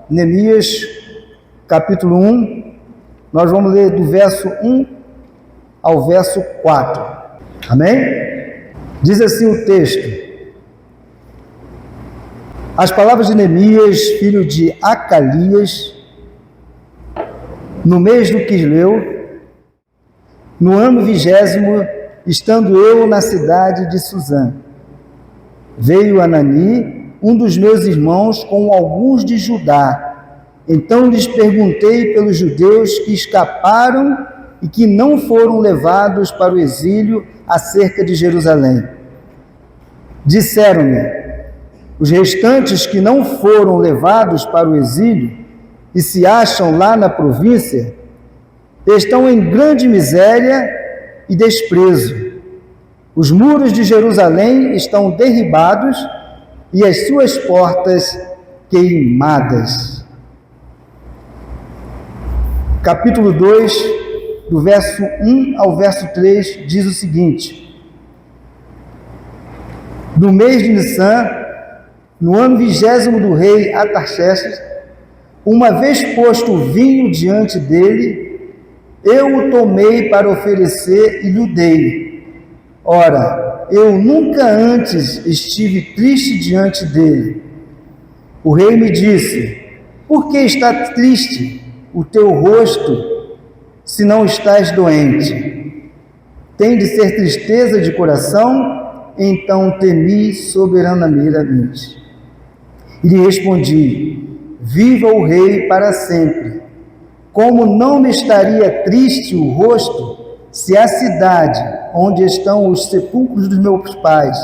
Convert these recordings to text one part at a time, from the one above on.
Neemias, capítulo 1, nós vamos ler do verso 1 ao verso 4. Amém? Diz assim o texto: as palavras de Neemias, filho de Acalias, no mês do Quisleu, no ano 20º, estando eu na cidade de Suzã, veio Anani, um dos meus irmãos, com alguns de Judá. Então lhes perguntei pelos judeus que escaparam e que não foram levados para o exílio acerca de Jerusalém. Disseram-me: os restantes que não foram levados para o exílio e se acham lá na província, estão em grande miséria e desprezo. Os muros de Jerusalém estão derribados e as suas portas queimadas. Capítulo 2, do verso 1 ao verso 3, diz o seguinte: no mês de Nissan, no ano 20º do rei Artaxerxes, uma vez posto o vinho diante dele, eu o tomei para oferecer e lhe dei. Ora, eu nunca antes estive triste diante dele. O rei me disse: por que está triste o teu rosto, se não estás doente? Tem de ser tristeza de coração? Então temi soberanamente. E lhe respondi: viva o rei para sempre. Como não me estaria triste o rosto, se a cidade onde estão os sepulcros dos meus pais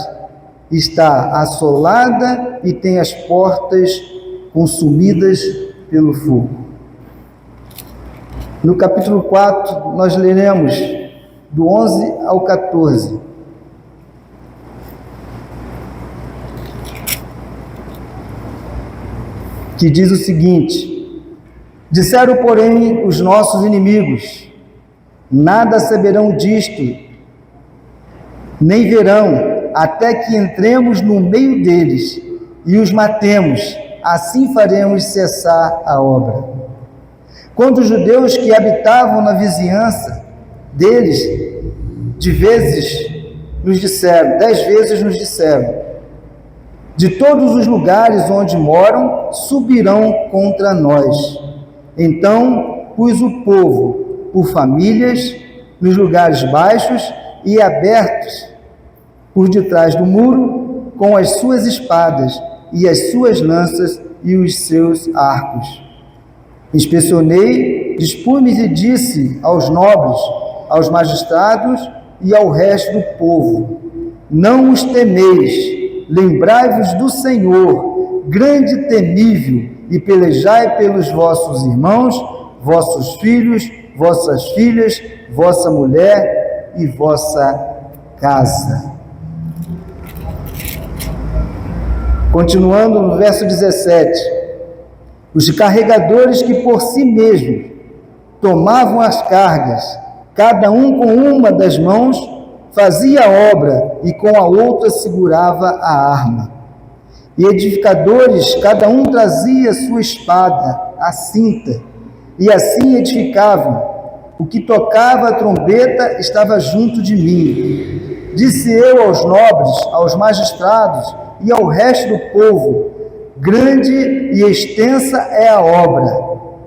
está assolada e tem as portas consumidas pelo fogo? No capítulo 4, nós leremos do 11 ao 14. Que diz o seguinte: disseram, porém, os nossos inimigos: nada saberão disto, nem verão, até que entremos no meio deles e os matemos, assim faremos cessar a obra. Quando os judeus que habitavam na vizinhança deles, 10 vezes nos disseram: de todos os lugares onde moram, subirão contra nós. Então pus o povo por famílias nos lugares baixos e abertos por detrás do muro, com as suas espadas e as suas lanças e os seus arcos. Inspecionei, dispus-me e disse aos nobres, aos magistrados e ao resto do povo: não os temeis, lembrai-vos do Senhor, grande e temível, e pelejai pelos vossos irmãos, vossos filhos, vossas filhas, vossa mulher e vossa casa. Continuando no verso 17: os carregadores que por si mesmos tomavam as cargas, cada um com uma das mãos fazia a obra e com a outra segurava a arma. E edificadores, cada um trazia sua espada, a cinta, e assim edificavam. O que tocava a trombeta estava junto de mim. Disse eu aos nobres, aos magistrados e ao resto do povo: grande e extensa é a obra,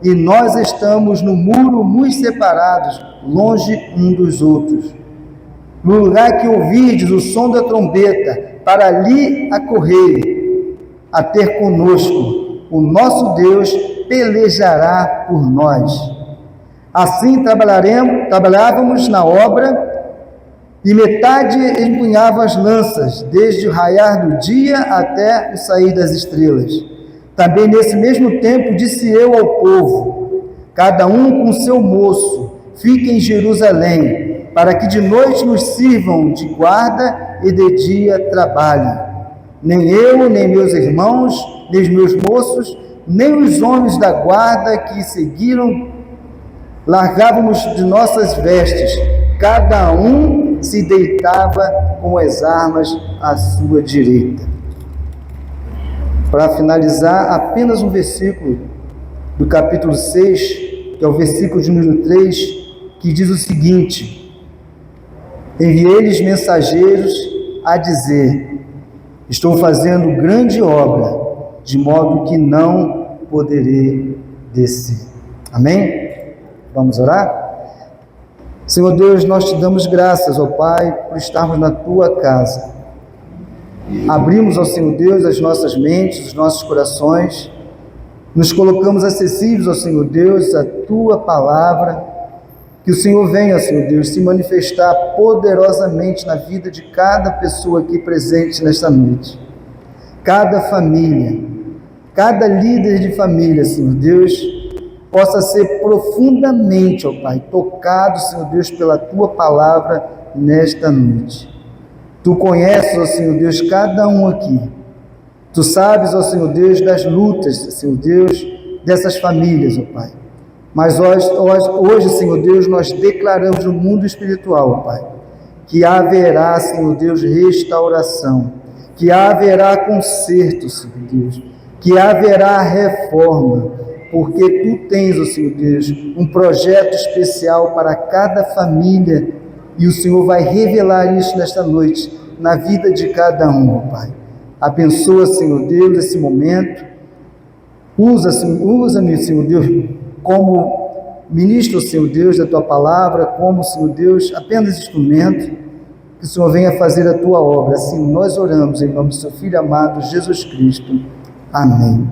e nós estamos no muro muito separados, longe um dos outros. No lugar que ouvirdes o som da trombeta, para ali acorrer a ter conosco, o nosso Deus pelejará por nós. Assim trabalhávamos na obra, e metade empunhava as lanças, desde o raiar do dia até o sair das estrelas. Também nesse mesmo tempo disse eu ao povo: cada um com seu moço, fique em Jerusalém, para que de noite nos sirvam de guarda e de dia trabalhem. Nem eu, nem meus irmãos, nem os meus moços, nem os homens da guarda que seguiram, largávamos de nossas vestes. Cada um se deitava com as armas à sua direita. Para finalizar, apenas um versículo do capítulo 6, que é o versículo de número 3, que diz o seguinte: enviei-lhes mensageiros a dizer: estou fazendo grande obra, de modo que não poderei descer. Amém? Vamos orar? Senhor Deus, nós te damos graças, ó Pai, por estarmos na Tua casa. Abrimos, ó Senhor Deus, as nossas mentes, os nossos corações, nos colocamos acessíveis, ó Senhor Deus, à Tua palavra, que o Senhor venha, Senhor Deus, se manifestar poderosamente na vida de cada pessoa aqui presente nesta noite, cada família, cada líder de família, Senhor Deus, possa ser profundamente, ó Pai, tocado, Senhor Deus, pela Tua palavra nesta noite. Tu conheces, ó Senhor Deus, cada um aqui. Tu sabes, ó Senhor Deus, das lutas, Senhor Deus, dessas famílias, ó Pai. Mas hoje, Senhor Deus, nós declaramos no mundo espiritual, ó Pai, que haverá, Senhor Deus, restauração, que haverá conserto, Senhor Deus, que haverá reforma, porque Tu tens, ó Senhor Deus, um projeto especial para cada família, e o Senhor vai revelar isso nesta noite, na vida de cada um, ó Pai. Abençoa, Senhor Deus, esse momento. Usa-me, Senhor Deus, como ministro, Senhor Deus, da Tua palavra, como, Senhor Deus, apenas instrumento, que o Senhor venha fazer a Tua obra. Assim nós oramos em nome do Seu Filho amado, Jesus Cristo. Amém.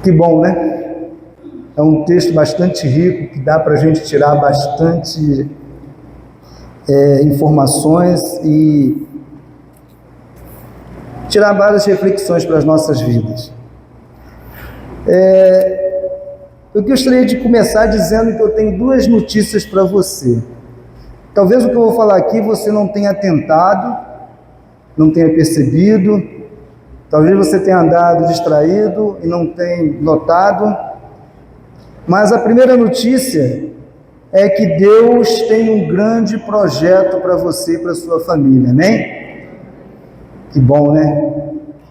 Que bom, né? É um texto bastante rico, que dá para a gente tirar bastante informações e tirar várias reflexões para as nossas vidas. Eu gostaria de começar dizendo que eu tenho duas notícias para você. Talvez o que eu vou falar aqui você não tenha atentado, não tenha percebido, talvez você tenha andado distraído e não tenha notado, mas a primeira notícia é que Deus tem um grande projeto para você e para a sua família, amém? Que bom, né?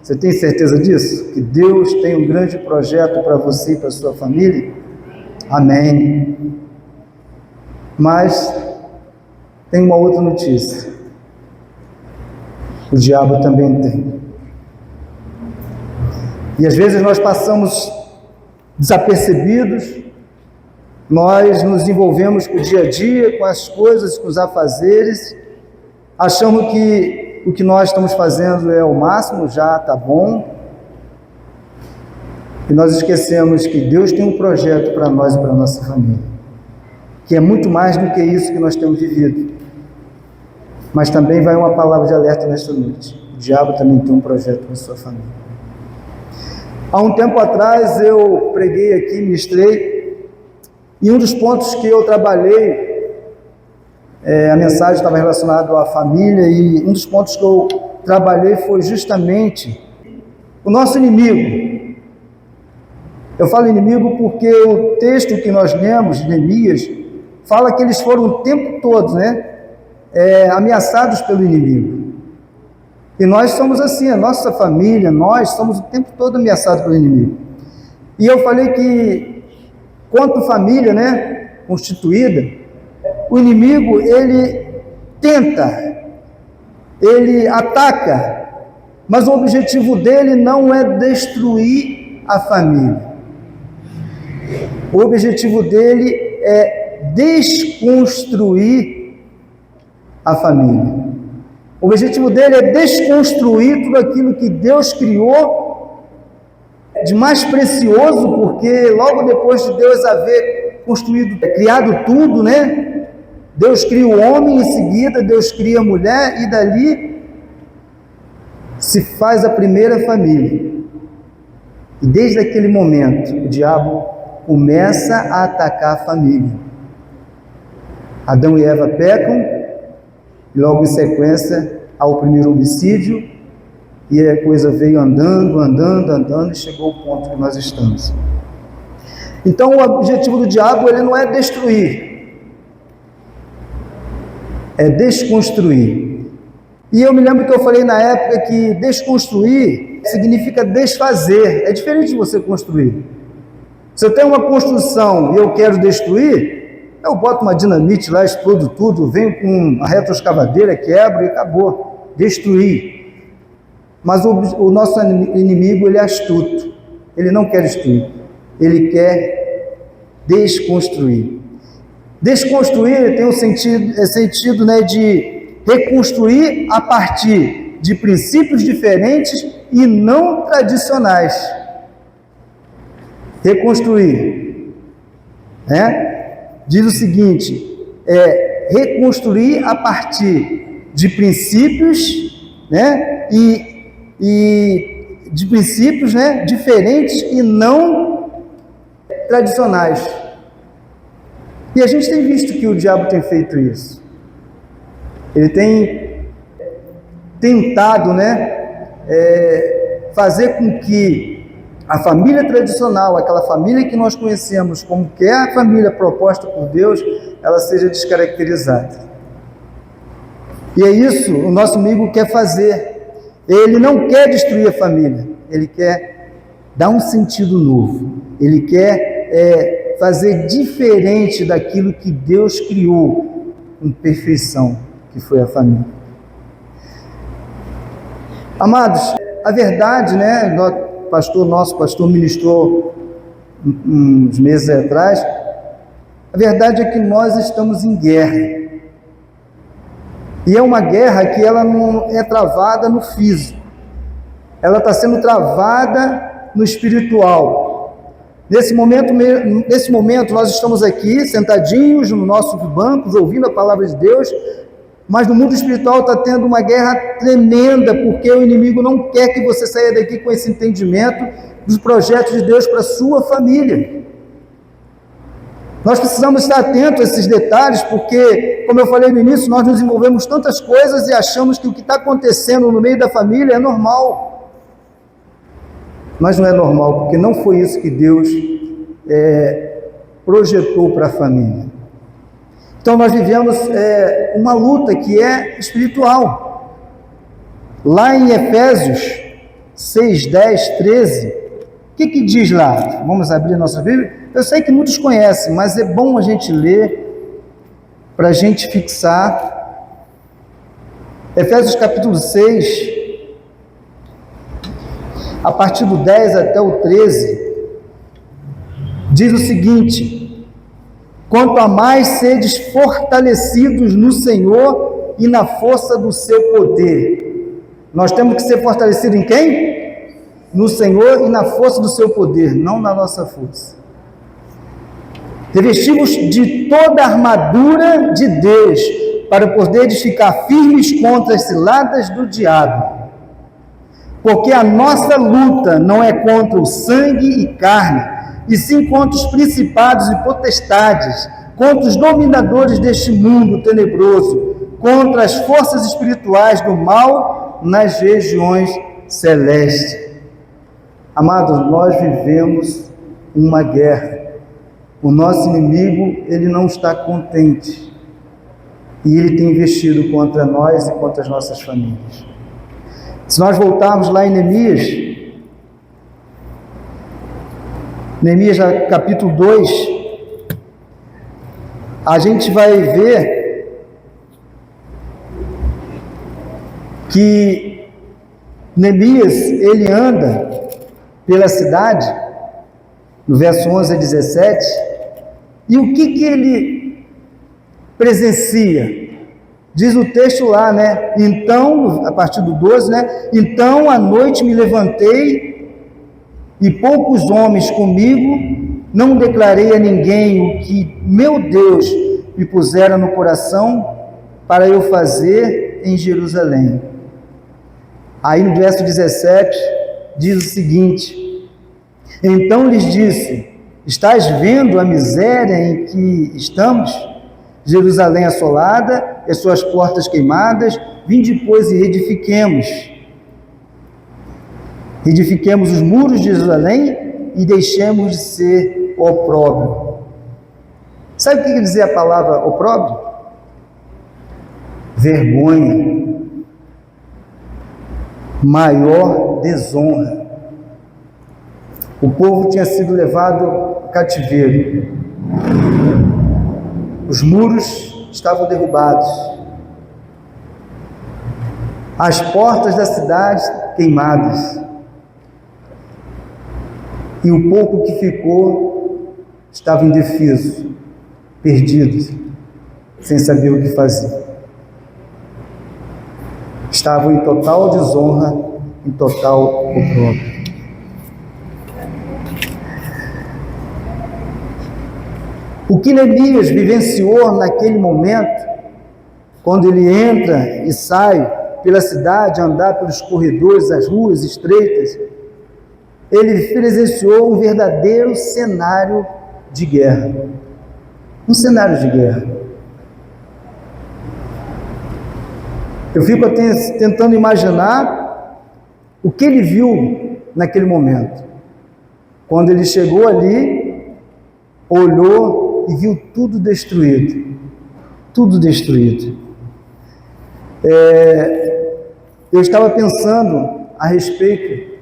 Você tem certeza disso? Que Deus tem um grande projeto para você e para a sua família? Amém. Mas tem uma outra notícia. O diabo também tem. E às vezes nós passamos desapercebidos, nós nos envolvemos com o dia a dia, com as coisas, com os afazeres, achamos que o que nós estamos fazendo é o máximo, já está bom, e nós esquecemos que Deus tem um projeto para nós e para a nossa família, que é muito mais do que isso que nós temos vivido. Mas também vai uma palavra de alerta nesta noite: o diabo também tem um projeto para a sua família. Há um tempo atrás eu preguei aqui, ministrei, e um dos pontos que eu trabalhei, a mensagem estava relacionada à família, e um dos pontos que eu trabalhei foi justamente o nosso inimigo. Eu falo inimigo porque o texto que nós lemos, de Neemias, fala que eles foram o tempo todo, ameaçados pelo inimigo. E nós somos assim, a nossa família, nós somos o tempo todo ameaçados pelo inimigo. E eu falei que, quanto família, constituída, o inimigo, ele tenta, ele ataca, mas o objetivo dele não é destruir a família. O objetivo dele é desconstruir a família. O objetivo dele é desconstruir tudo aquilo que Deus criou de mais precioso, porque logo depois de Deus haver criado tudo, Deus cria o homem, em seguida Deus cria a mulher, e dali se faz a primeira família. E desde aquele momento, o diabo começa a atacar a família. Adão e Eva pecam, e logo em sequência há o primeiro homicídio, e a coisa veio andando, e chegou ao ponto que nós estamos. Então o objetivo do diabo, ele não é destruir, é desconstruir. E eu me lembro que eu falei na época que desconstruir significa desfazer. É diferente de você construir. Se eu tenho uma construção e eu quero destruir, eu boto uma dinamite lá, explodo tudo, venho com uma retroescavadeira, quebro e acabou. Destruir. Mas o nosso inimigo, ele é astuto. Ele não quer destruir. Ele quer desconstruir. Desconstruir tem um sentido, né, de reconstruir a partir de princípios diferentes e não tradicionais. Reconstruir, né? Diz o seguinte, reconstruir a partir de princípios, né? E de princípios, né, diferentes e não tradicionais. E a gente tem visto que o diabo tem feito isso. Ele tem tentado, né, fazer com que a família tradicional, aquela família que nós conhecemos como que é a família proposta por Deus, ela seja descaracterizada. E é isso o nosso amigo quer fazer. Ele não quer destruir a família, ele quer dar um sentido novo. Ele quer fazer diferente daquilo que Deus criou com perfeição, que foi a família. Amados, a verdade, né, nosso pastor ministrou uns meses atrás, a verdade é que nós estamos em guerra. E é uma guerra que ela não é travada no físico, ela está sendo travada no espiritual. Nesse momento nós estamos aqui sentadinhos nos nossos bancos, ouvindo a palavra de Deus, mas no mundo espiritual está tendo uma guerra tremenda, porque o inimigo não quer que você saia daqui com esse entendimento dos projetos de Deus para a sua família. Nós precisamos estar atentos a esses detalhes, porque, como eu falei no início, nós nos envolvemos tantas coisas e achamos que o que está acontecendo no meio da família é normal. Mas não é normal, porque não foi isso que Deus projetou para a família. Então nós vivemos uma luta que é espiritual. Lá em Efésios 6, 10, 13, o que diz lá? Vamos abrir nossa Bíblia? Eu sei que muitos conhecem, mas é bom a gente ler, para a gente fixar. Efésios capítulo 6, a partir do 10 até o 13, diz o seguinte: quanto a mais sedes fortalecidos no Senhor e na força do seu poder. Nós temos que ser fortalecidos em quem? No Senhor e na força do seu poder, não na nossa força. Revestivos de toda a armadura de Deus, para poderes ficar firmes contra as ciladas do diabo. Porque a nossa luta não é contra o sangue e carne, e sim contra os principados e potestades, contra os dominadores deste mundo tenebroso, contra as forças espirituais do mal nas regiões celestes. Amados, nós vivemos uma guerra. O nosso inimigo, ele não está contente, e ele tem investido contra nós e contra as nossas famílias. Se nós voltarmos lá em Neemias capítulo 2, a gente vai ver que Neemias, ele anda pela cidade, no verso 11 a 17, e o que ele presencia? Diz o texto lá, né? Então, a partir do 12, né? Então, à noite me levantei, e poucos homens comigo, não declarei a ninguém o que meu Deus me pusera no coração para eu fazer em Jerusalém. Aí no verso 17, diz o seguinte: então lhes disse: estás vendo a miséria em que estamos? Jerusalém assolada e as suas portas queimadas, vinde pois e edifiquemos os muros de Jerusalém e deixemos de ser opróbrio. Sabe o que quer dizer a palavra opróbrio? Vergonha. maior desonra. O povo tinha sido levado ao cativeiro. Os muros estavam derrubados. As portas da cidade queimadas. E o pouco que ficou estava indefeso, perdido, sem saber o que fazer. Estavam em total desonra, em total opróbrio. O que Neemias vivenciou naquele momento, quando ele entra e sai pela cidade, andar pelos corredores, as ruas estreitas, ele presenciou um verdadeiro cenário de guerra. Um cenário de guerra. Eu fico tentando imaginar o que ele viu naquele momento. Quando ele chegou ali, olhou e viu tudo destruído. Tudo destruído. Eu estava pensando a respeito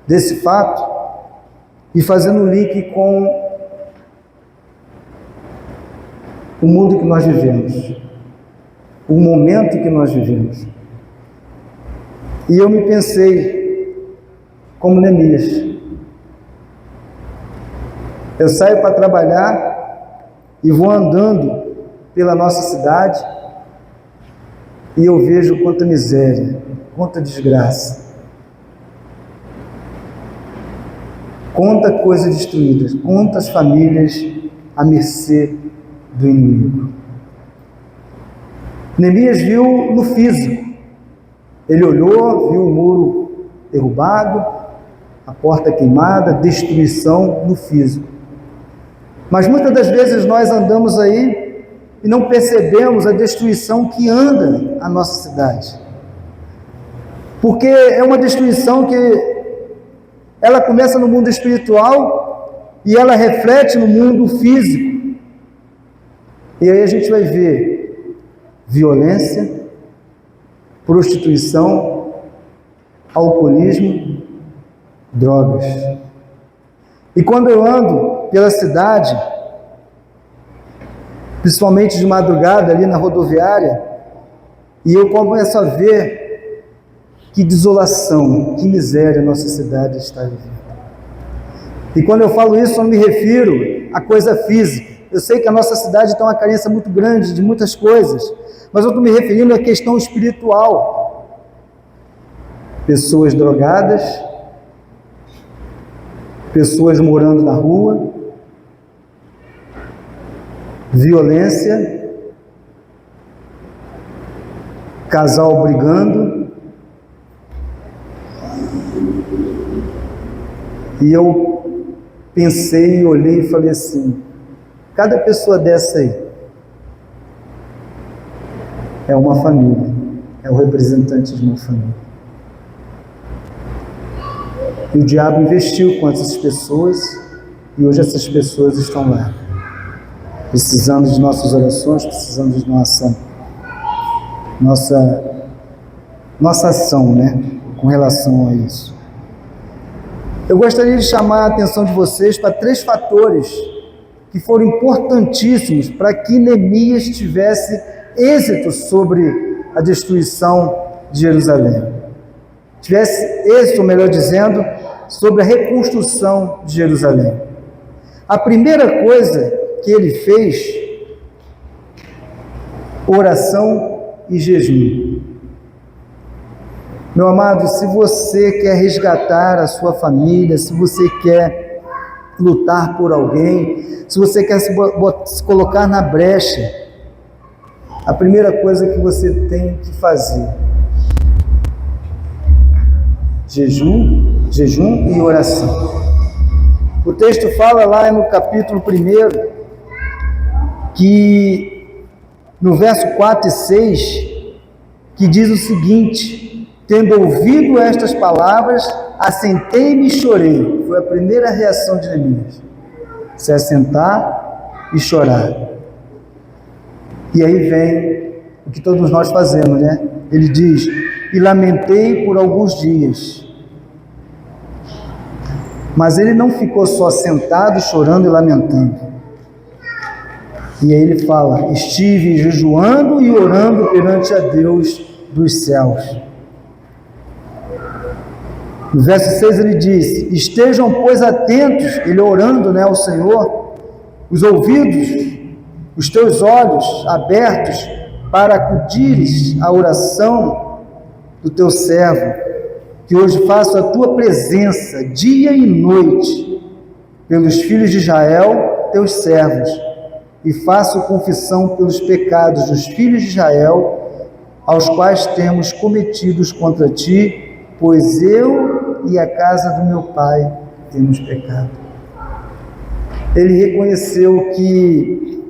desse fato e fazendo um link com o mundo que nós vivemos, o momento que nós vivemos. E eu me pensei como Neemias. Eu saio para trabalhar e vou andando pela nossa cidade e eu vejo quanta miséria, quanta desgraça, quanta coisa destruída, quantas famílias à mercê do inimigo. Neemias viu no físico. Ele olhou, viu o muro derrubado, a porta queimada, destruição no físico. Mas muitas das vezes nós andamos aí e não percebemos a destruição que anda a nossa cidade. Porque é uma destruição que ela começa no mundo espiritual e ela reflete no mundo físico. E aí a gente vai ver violência, prostituição, alcoolismo, drogas. E quando eu ando pela cidade, principalmente de madrugada ali na rodoviária, e eu começo a ver que desolação, que miséria a nossa cidade está vivendo. E quando eu falo isso, eu não me refiro à coisa física. Eu sei que a nossa cidade tem uma carência muito grande de muitas coisas, mas eu estou me referindo à questão espiritual. Pessoas drogadas, pessoas morando na rua, violência, casal brigando, e eu pensei, olhei e falei assim, cada pessoa dessa aí é uma família, é o representante de uma família. E o diabo investiu com essas pessoas, e hoje essas pessoas estão lá, precisando de nossas orações, precisando de nossa ação, né, com relação a isso. Eu gostaria de chamar a atenção de vocês para 3 fatores que foram importantíssimos para que Neemias tivesse êxito sobre a destruição de Jerusalém. Tivesse êxito, melhor dizendo, sobre a reconstrução de Jerusalém. A primeira coisa que ele fez, oração e jejum. Meu amado, se você quer resgatar a sua família, se você quer lutar por alguém, se você quer se colocar na brecha, a primeira coisa que você tem que fazer, jejum e oração. O texto fala lá no capítulo 1, que no verso 4 e 6, que diz o seguinte: tendo ouvido estas palavras, assentei-me e chorei. Foi a primeira reação de Neemias, se assentar e chorar. E aí vem o que todos nós fazemos, né? Ele diz: e lamentei por alguns dias. Mas ele não ficou só sentado, chorando e lamentando. E aí ele fala: estive jejuando e orando perante a Deus dos céus. No verso 6 ele diz: estejam, pois, atentos, ele orando, ao Senhor, os ouvidos, os teus olhos abertos, para acudires à oração do teu servo, que hoje faço a tua presença, dia e noite, pelos filhos de Israel, teus servos, e faço confissão pelos pecados dos filhos de Israel, aos quais temos cometidos contra ti, pois eu e a casa do meu pai temos pecado. Ele reconheceu que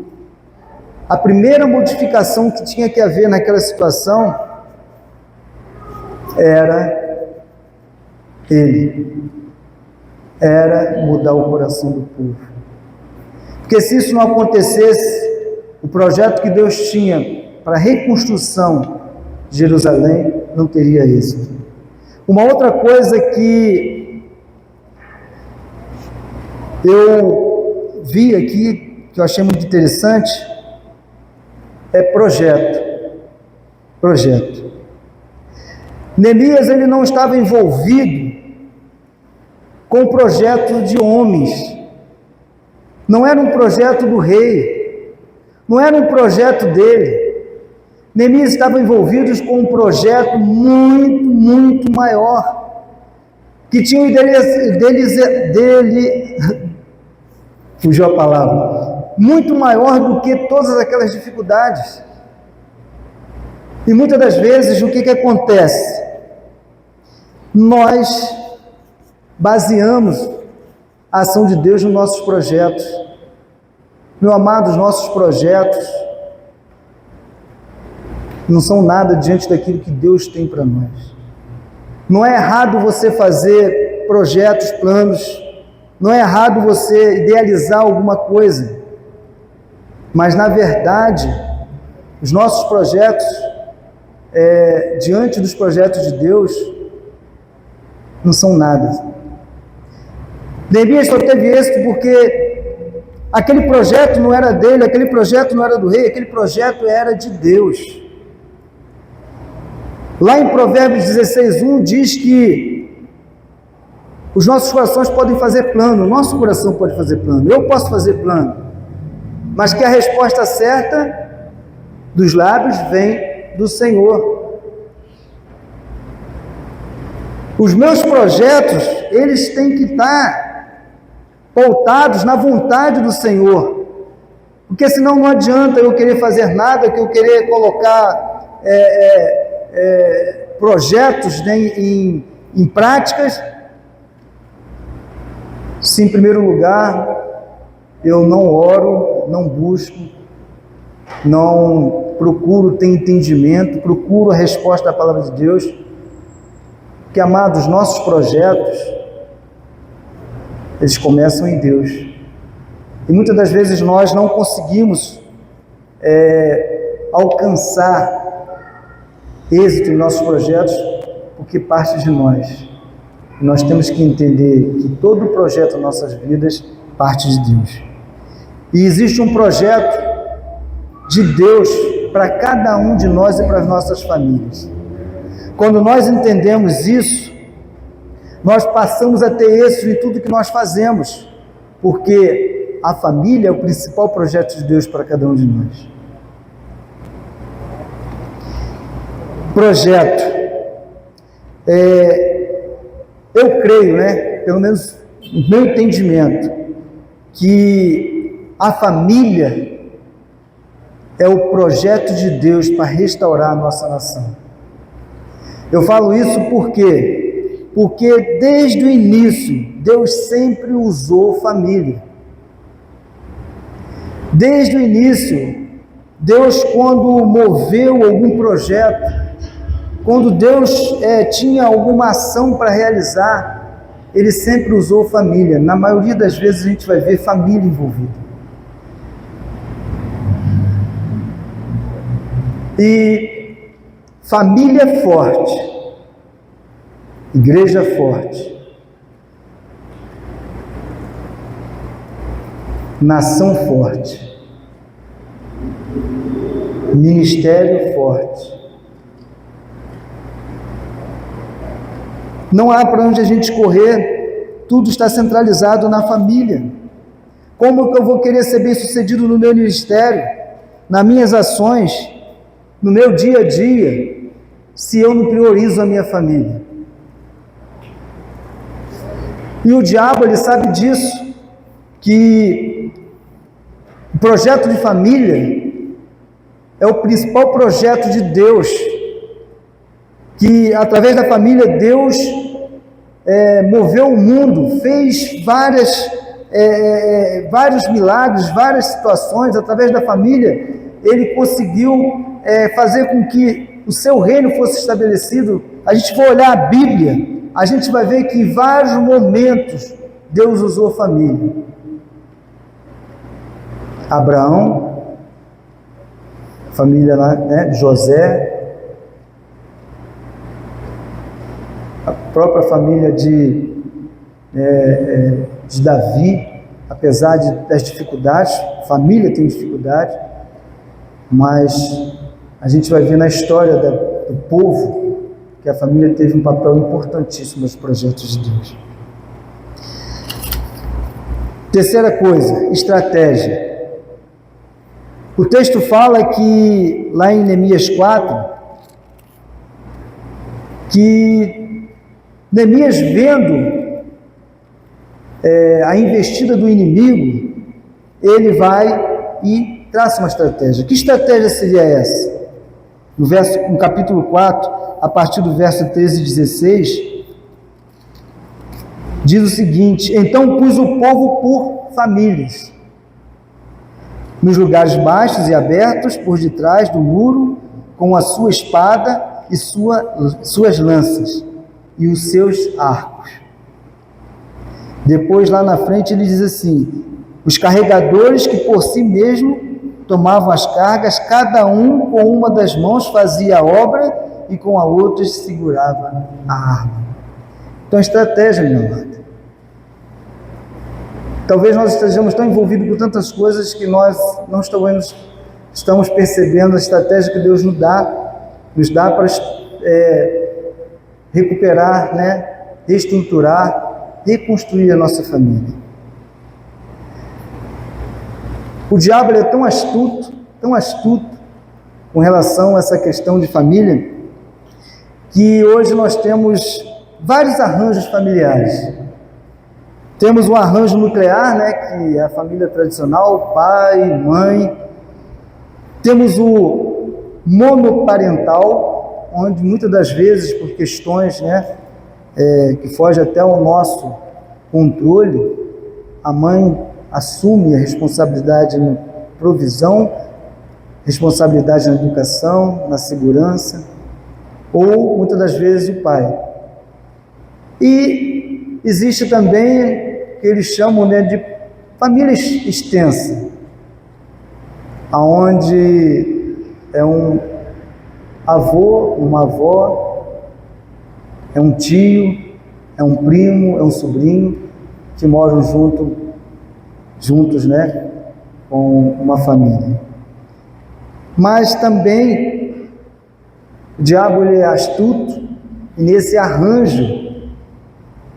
a primeira modificação que tinha que haver naquela situação era mudar o coração do povo. Porque se isso não acontecesse, o projeto que Deus tinha para a reconstrução de Jerusalém não teria êxito. Uma outra coisa que eu vi aqui, que eu achei muito interessante, é projeto. Neemias, ele não estava envolvido com o projeto de homens, não era um projeto do rei, não era um projeto dele. Neemias estava envolvido com um projeto muito, muito maior, que tinha fugiu a palavra, muito maior do que todas aquelas dificuldades. E muitas das vezes, o que acontece? Nós baseamos a ação de Deus nos nossos projetos. Meu amado, os nossos projetos não são nada diante daquilo que Deus tem para nós. Não é errado você fazer projetos, planos, não é errado você idealizar alguma coisa, mas na verdade, os nossos projetos, diante dos projetos de Deus, não são nada. Neemias só teve êxito porque aquele projeto não era dele, aquele projeto não era do rei, aquele projeto era de Deus. Lá em Provérbios 16:1 diz que os nossos corações podem fazer plano, o nosso coração pode fazer plano, eu posso fazer plano, mas que a resposta certa dos lábios vem do Senhor. Os meus projetos, eles têm que estar pautados na vontade do Senhor, porque senão não adianta eu querer fazer nada, que eu querer colocar projetos em práticas, se em primeiro lugar eu não oro, não busco, não procuro ter entendimento, procuro a resposta da palavra de Deus. Que, amados, nossos projetos, eles começam em Deus, e muitas das vezes nós não conseguimos alcançar êxito em nossos projetos, porque parte de nós. E nós temos que entender que todo projeto em nossas vidas parte de Deus, e existe um projeto de Deus para cada um de nós e para as nossas famílias. Quando nós entendemos isso, nós passamos a ter êxito em tudo que nós fazemos, porque a família é o principal projeto de Deus para cada um de nós. Projeto. Eu creio, pelo menos no meu entendimento, que a família é o projeto de Deus para restaurar a nossa nação. Eu falo isso porque desde o início, Deus sempre usou família. Desde o início, Deus, quando moveu algum projeto, quando Deus tinha alguma ação para realizar, Ele sempre usou família. Na maioria das vezes a gente vai ver família envolvida. E família forte, igreja forte, nação forte, ministério forte. Não há para onde a gente correr, tudo está centralizado na família. Como que eu vou querer ser bem-sucedido no meu ministério, nas minhas ações, no meu dia a dia, se eu não priorizo a minha família? E o diabo, ele sabe disso, que o projeto de família é o principal projeto de Deus, que através da família Deus moveu o mundo, fez vários milagres, várias situações. Através da família ele conseguiu fazer com que o seu reino fosse estabelecido. A gente for olhar a Bíblia, a gente vai ver que em vários momentos Deus usou a família. Abraão, família lá, né? José, a própria família de Davi, apesar das dificuldades, a família tem dificuldade, mas a gente vai ver na história do povo que a família teve um papel importantíssimo nos projetos de Deus. Terceira coisa, estratégia. O texto fala que, lá em Neemias 4, que Neemias, vendo a investida do inimigo, ele vai e traça uma estratégia. Que estratégia seria essa? No capítulo 4, a partir do verso 13 e 16, diz o seguinte: então pus o povo por famílias, nos lugares baixos e abertos, por detrás do muro, com a sua espada e suas lanças, e os seus arcos. Depois, lá na frente, ele diz assim: os carregadores que por si mesmo tomavam as cargas, cada um com uma das mãos fazia a obra e com a outra segurava a arma. Então, estratégia, meu amado. Talvez nós estejamos tão envolvidos com tantas coisas que nós não estamos percebendo a estratégia que Deus nos dá para recuperar, né? Reestruturar, reconstruir a nossa família. O diabo é tão astuto com relação a essa questão de família, que hoje nós temos vários arranjos familiares. Temos um arranjo nuclear, né, que é a família tradicional, pai, mãe. Temos o monoparental, onde muitas das vezes, por questões, né, que foge até ao nosso controle, a mãe assume a responsabilidade na provisão, responsabilidade na educação, na segurança, ou muitas das vezes o pai. E existe também que eles chamam, né, de família extensa, aonde é um avô, uma avó, é um tio, é um primo, é um sobrinho, que moram juntos, né, com uma família. Mas também o diabo, ele é astuto, e nesse arranjo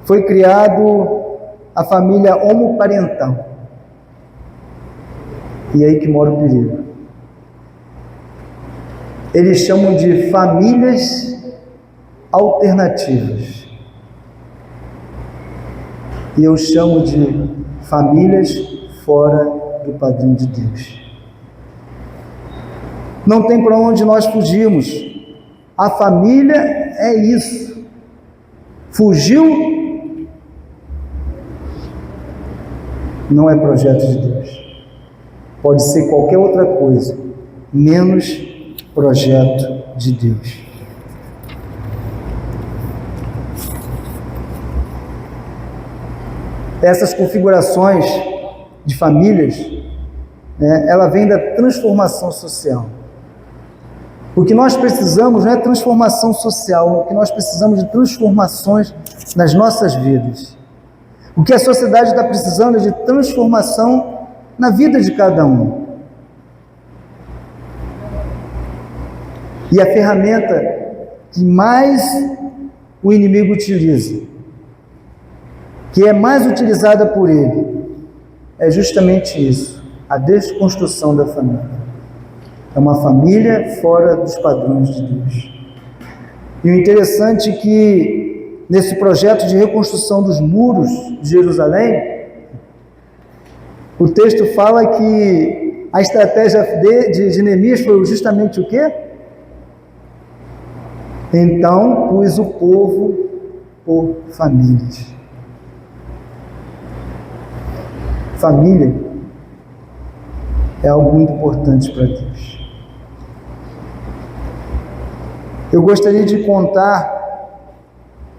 foi criado a família homoparental. E é aí que mora o perigo. Eles chamam de famílias alternativas. E eu chamo de famílias fora do padrão de Deus. Não tem para onde nós fugirmos. A família é isso. Fugiu, não é projeto de Deus. Pode ser qualquer outra coisa, menos projeto de Deus. Essas configurações de famílias, né, ela vem da transformação social. O que nós precisamos não é transformação social, o que nós precisamos de transformações nas nossas vidas. O que a sociedade está precisando é de transformação na vida de cada um. E a ferramenta que mais o inimigo utiliza, que é mais utilizada por ele, é justamente isso, a desconstrução da família. É uma família fora dos padrões de Deus. E o interessante é que, nesse projeto de reconstrução dos muros de Jerusalém, o texto fala que a estratégia de Neemias foi justamente o quê? Então pus o povo por famílias. Família é algo muito importante para Deus. Eu gostaria de contar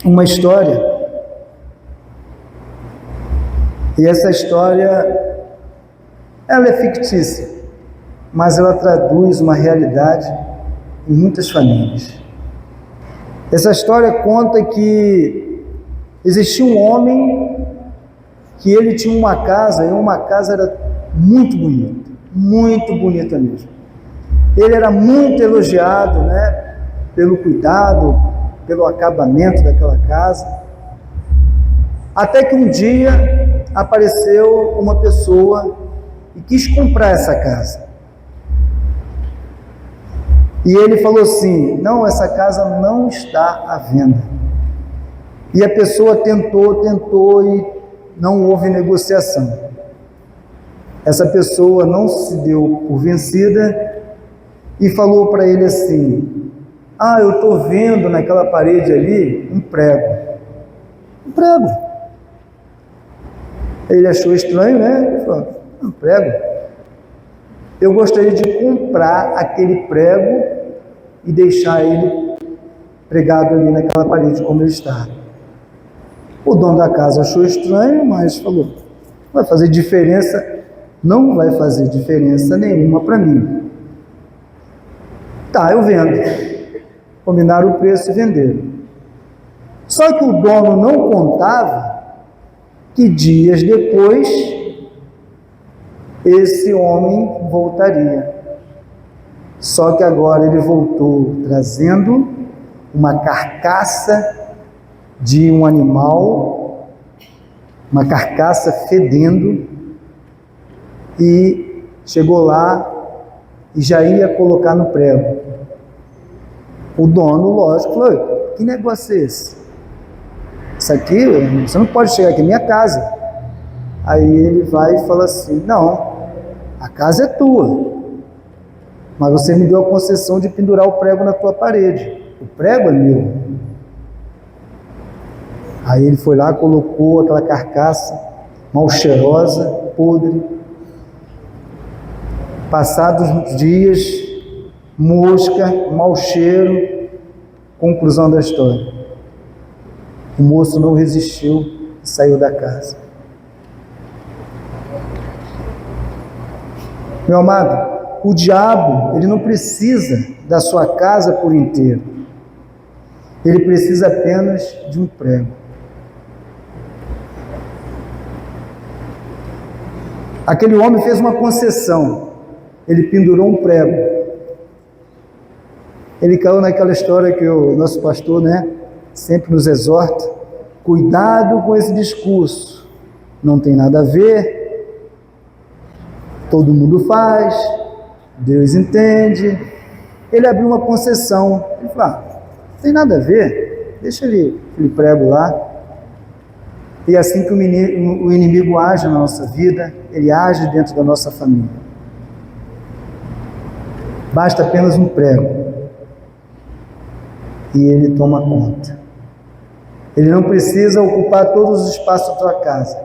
uma história, e essa história, ela é fictícia, mas ela traduz uma realidade em muitas famílias. Essa história conta que existia um homem que ele tinha uma casa, e uma casa era muito bonita mesmo. Ele era muito elogiado, né, pelo cuidado, pelo acabamento daquela casa. Até que um dia apareceu uma pessoa e quis comprar essa casa. E ele falou assim: não, essa casa não está à venda. E a pessoa tentou e não houve negociação. Essa pessoa não se deu por vencida e falou para ele assim: ah, eu estou vendo naquela parede ali um prego. Um prego. Ele achou estranho, né? Ele falou: um prego? Eu gostaria de comprar aquele prego e deixar ele pregado ali naquela parede como ele está. O dono da casa achou estranho, mas falou: vai fazer diferença? Não vai fazer diferença nenhuma para mim. Tá, eu vendo. Combinaram o preço e venderam. Só que o dono não contava que dias depois esse homem voltaria. Só que agora ele voltou trazendo uma carcaça de um animal, uma carcaça fedendo, e chegou lá e já ia colocar no prego. O dono, lógico, falou: que negócio é esse? Isso aqui, você não pode chegar aqui, é minha casa. Aí ele vai e fala assim: não, a casa é tua, mas você me deu a concessão de pendurar o prego na tua parede. O prego é meu. Aí ele foi lá, colocou aquela carcaça mal cheirosa, podre. Passados uns dias, mosca, mau cheiro. Conclusão da história: o moço não resistiu e saiu da casa. Meu amado, o diabo, ele não precisa da sua casa por inteiro. Ele precisa apenas de um prego. Aquele homem fez uma concessão. Ele pendurou um prego. Ele caiu naquela história que o nosso pastor, né, sempre nos exorta: cuidado com esse discurso. Não tem nada a ver. Todo mundo faz. Deus entende. Ele abriu uma concessão. Ele falou: não tem nada a ver. Deixa aquele prego lá. E assim que o inimigo age na nossa vida, ele age dentro da nossa família. Basta apenas um prego e ele toma conta. Ele não precisa ocupar todos os espaços da tua casa.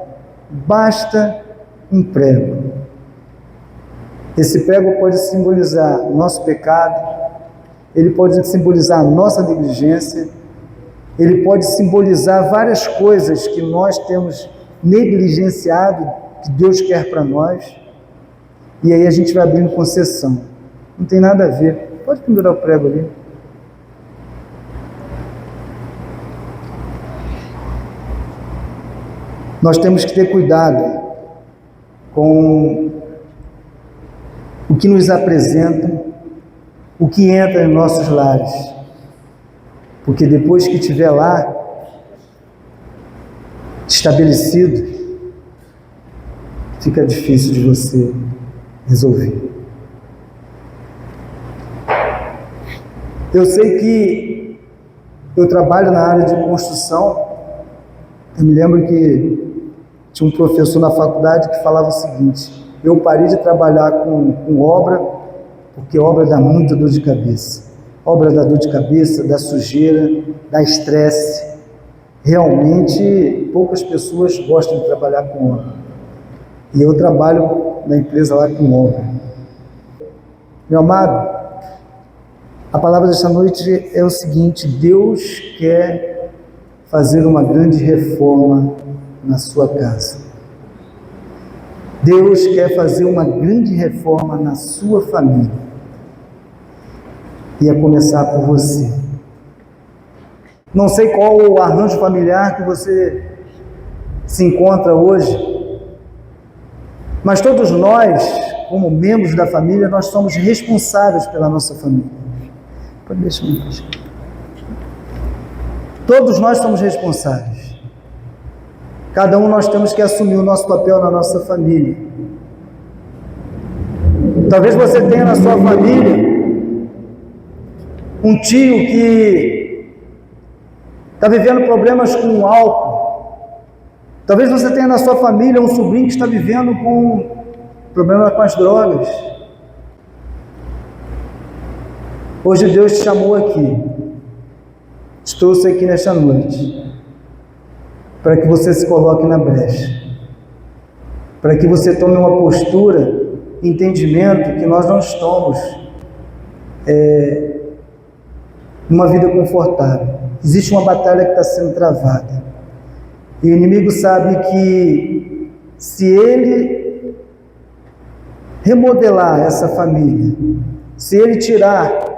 Basta um prego. Esse prego pode simbolizar o nosso pecado, ele pode simbolizar a nossa negligência, ele pode simbolizar várias coisas que nós temos negligenciado, que Deus quer para nós, e aí a gente vai abrindo concessão. Não tem nada a ver. Pode pendurar o prego ali. Nós temos que ter cuidado com o que nos apresentam, o que entra em nossos lares. Porque depois que estiver lá, estabelecido, fica difícil de você resolver. Eu sei que eu trabalho na área de construção. Eu me lembro que tinha um professor na faculdade que falava o seguinte: eu parei de trabalhar com obra, porque obra dá muita dor de cabeça. Obra dá dor de cabeça, dá sujeira, dá estresse. Realmente, poucas pessoas gostam de trabalhar com obra. E eu trabalho na empresa lá com obra. Meu amado, a palavra desta noite é o seguinte: Deus quer fazer uma grande reforma na sua casa. Deus quer fazer uma grande reforma na sua família. E a começar por você. Não sei qual o arranjo familiar que você se encontra hoje, mas todos nós, como membros da família, nós somos responsáveis pela nossa família. Pode deixar. Todos nós somos responsáveis. Cada um nós temos que assumir o nosso papel na nossa família. Talvez você tenha na sua família um tio que está vivendo problemas com o álcool. Talvez você tenha na sua família um sobrinho que está vivendo com problema com as drogas. Hoje Deus te chamou aqui, te trouxe aqui nesta noite, para que você se coloque na brecha, para que você tome uma postura, entendimento que nós não estamos numa vida confortável. Existe uma batalha que está sendo travada. E o inimigo sabe que se ele remodelar essa família, se ele tirar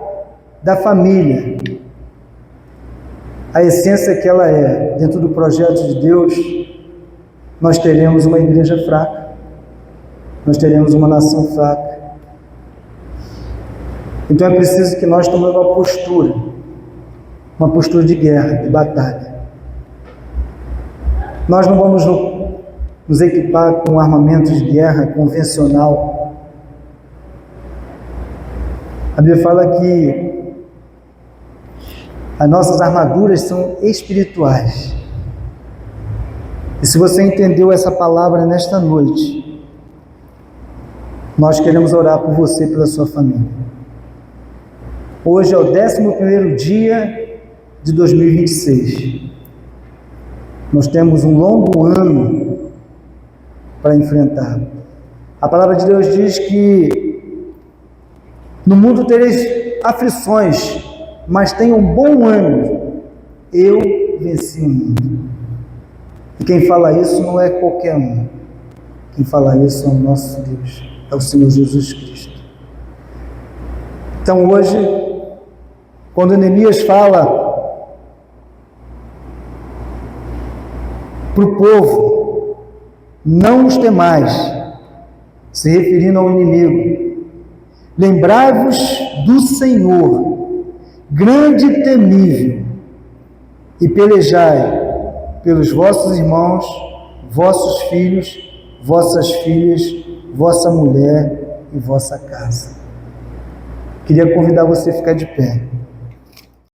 da família a essência que ela é, dentro do projeto de Deus, nós teremos uma igreja fraca, nós teremos uma nação fraca. Então é preciso que nós tomemos uma postura de guerra, de batalha. Nós não vamos nos equipar com armamentos de guerra convencional. A Bíblia fala que as nossas armaduras são espirituais. E se você entendeu essa palavra nesta noite, nós queremos orar por você e pela sua família. Hoje é o 11º dia de 2026. Nós temos um longo ano para enfrentar. A palavra de Deus diz que no mundo tereis aflições, mas tenham bom ânimo. Eu venci o mundo. E quem fala isso não é qualquer um. Quem fala isso é o nosso Deus, é o Senhor Jesus Cristo. Então hoje, quando Neemias fala para o povo, não os temais, se referindo ao inimigo, lembrai-vos do Senhor, grande e temível, e pelejai pelos vossos irmãos, vossos filhos, vossas filhas, vossa mulher e vossa casa. Queria convidar você a ficar de pé.